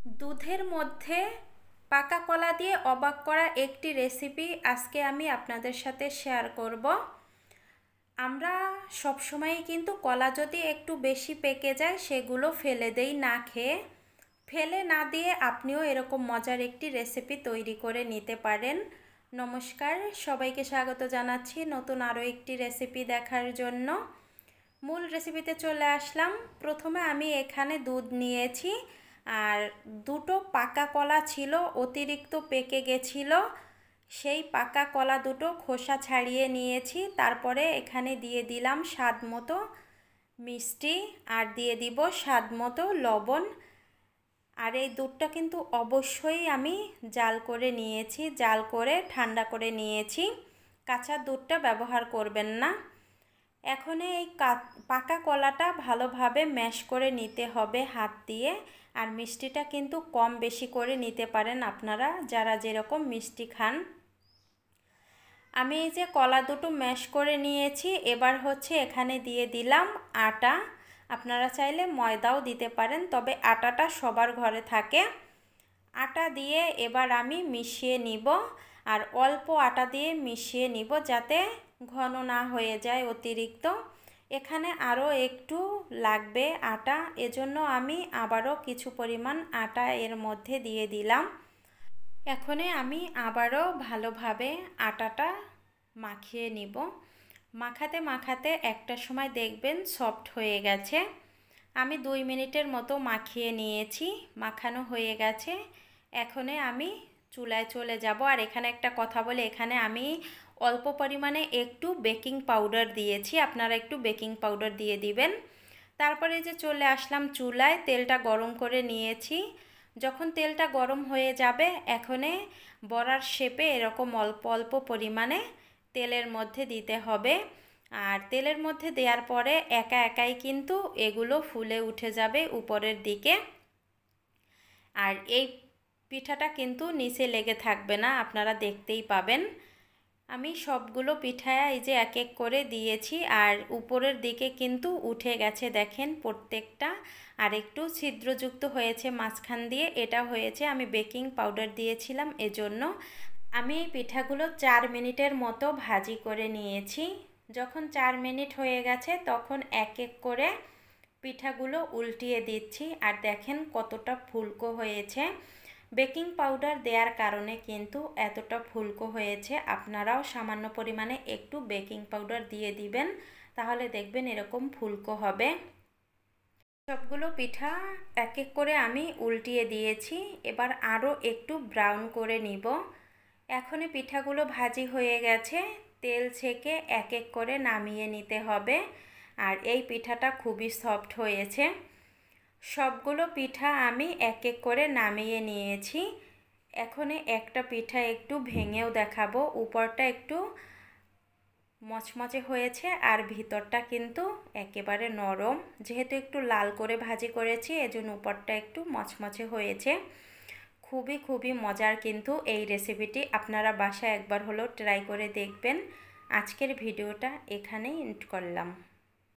দুধের মধ্যে পাকা কলা দিয়ে অবাক করা একটি রেসিপি আজকে আমি আপনাদের সাথে শেয়ার করব। আমরা সবসময়ই কিন্তু কলা যদি একটু বেশি পেকে যায় সেগুলো ফেলে দেই না খেয়ে। ফেলে না দিয়ে আপনিও এরকম মজার একটি রেসিপি তৈরি করে নিতে পারেন। নমস্কার, সবাইকে স্বাগত জানাচ্ছি নতুন আরও একটি রেসিপি দেখার জন্য। মূল রেসিপিতে চলে আসলাম। প্রথমে আমি এখানে দুধ নিয়েছি আর দুটো পাকা কলা ছিল, অতিরিক্ত পেকে গেছিল। সেই পাকা কলা দুটো খোসা ছাড়িয়ে নিয়েছি। তারপরে এখানে দিয়ে দিলাম স্বাদ মতো মিষ্টি আর দিয়ে দিব স্বাদ মতো লবণ। আর এই দুধটা কিন্তু অবশ্যই আমি জাল করে নিয়েছি, জাল করে ঠান্ডা করে নিয়েছি। কাঁচা দুধটা ব্যবহার করবেন না। এখন এই পাকা কলাটা ভালোভাবে ম্যাশ করে নিতে হবে হাত দিয়ে। আর মিষ্টিটা কিন্তু কম বেশি করে নিতে পারেন আপনারা, যারা যেরকম মিষ্টি খান। আমি এই যে কলা দুটো ম্যাশ করে নিয়েছি, এবার হচ্ছে এখানে দিয়ে দিলাম আটা। আপনারা চাইলে ময়দাও দিতে পারেন, তবে আটাটা সবার ঘরে থাকে। আটা দিয়ে এবার আমি মিশিয়ে নিব, আর অল্প আটা দিয়ে মিশিয়ে নিব যাতে ঘন না হয়ে যায় অতিরিক্ত। এখানে আরও একটু লাগবে আটা, এজন্য আমি আবারও কিছু পরিমাণ আটা এর মধ্যে দিয়ে দিলাম। এখন আমি আবারও ভালোভাবে আটাটা মাখিয়ে নিব। মাখাতে মাখাতে একটা সময় দেখবেন সফট হয়ে গেছে। আমি 2 মিনিটের মতো মাখিয়ে নিয়েছি, মাখানো হয়ে গেছে। এখন আমি চুলায় চলে যাব। আর এখানে একটা কথা বলে, এখানে আমি অল্প পরিমাণে একটু বেকিং পাউডার দিয়েছি, আপনারা একটু বেকিং পাউডার দিয়ে দিবেন। তারপরে যে চলে আসলাম চুলায়, তেলটা গরম করে নিয়েছি। যখন তেলটা গরম হয়ে যাবে, এখানে বড়ার শেপে এরকম অল্প অল্প পরিমাণে তেলের মধ্যে দিতে হবে। আর তেলের মধ্যে দেওয়ার পরে একা একাই কিন্তু এগুলো ফুলে উঠে যাবে উপরের দিকে। আর এই পিঠাটা কিন্তু নিচে লেগে থাকবে না, আপনারা দেখতেই পাবেন। আমি সবগুলো পিঠা এই যে এক এক করে দিয়েছি, আর উপরের দিকে কিন্তু উঠে গেছে দেখেন প্রত্যেকটা। আর একটু ছিদ্রযুক্ত হয়েছে মাঝখান দিয়ে, এটা হয়েছে আমি বেকিং পাউডার দিয়েছিলাম এজন্য। আমি এই পিঠাগুলো 4 মিনিটের মতো ভাজি করে নিয়েছি। যখন 4 মিনিট হয়ে গেছে তখন এক এক করে পিঠাগুলো উল্টিয়ে দিচ্ছি। আর দেখেন কতটা ফুলকো হয়েছে। বেকিং পাউডার দেওয়ার কারণে কিন্তু এতটা ফুলকো হয়েছে। আপনারাও সামান্য পরিমাণে একটু বেকিং পাউডার দিয়ে দিবেন, তাহলে দেখবেন এরকম ফুলকো হবে। সবগুলো পিঠা এক এক করে আমি উল্টিয়ে দিয়েছি। এবার আরও একটু ব্রাউন করে নিব। এখন পিঠাগুলো ভাজি হয়ে গেছে, তেল ছেঁকে এক এক করে নামিয়ে নিতে হবে। আর এই পিঠাটা খুবই সফট হয়েছে। সবগুলো পিঠা আমি এক এক করে নামিয়ে নিয়েছি। এখন একটা পিঠা একটু ভেঙেও দেখাবো। উপরটা একটু মচমচে হয়েছে আর ভিতরটা কিন্তু একেবারে নরম। যেহেতু একটু লাল করে ভাজি করেছি, এজন্য উপরটা একটু মচমচে হয়েছে। খুবই খুবই মজার কিন্তু এই রেসিপিটি, আপনারা বাসায় একবার হলেও ট্রাই করে দেখবেন। আজকের ভিডিওটা এখানেই এন্ড করলাম।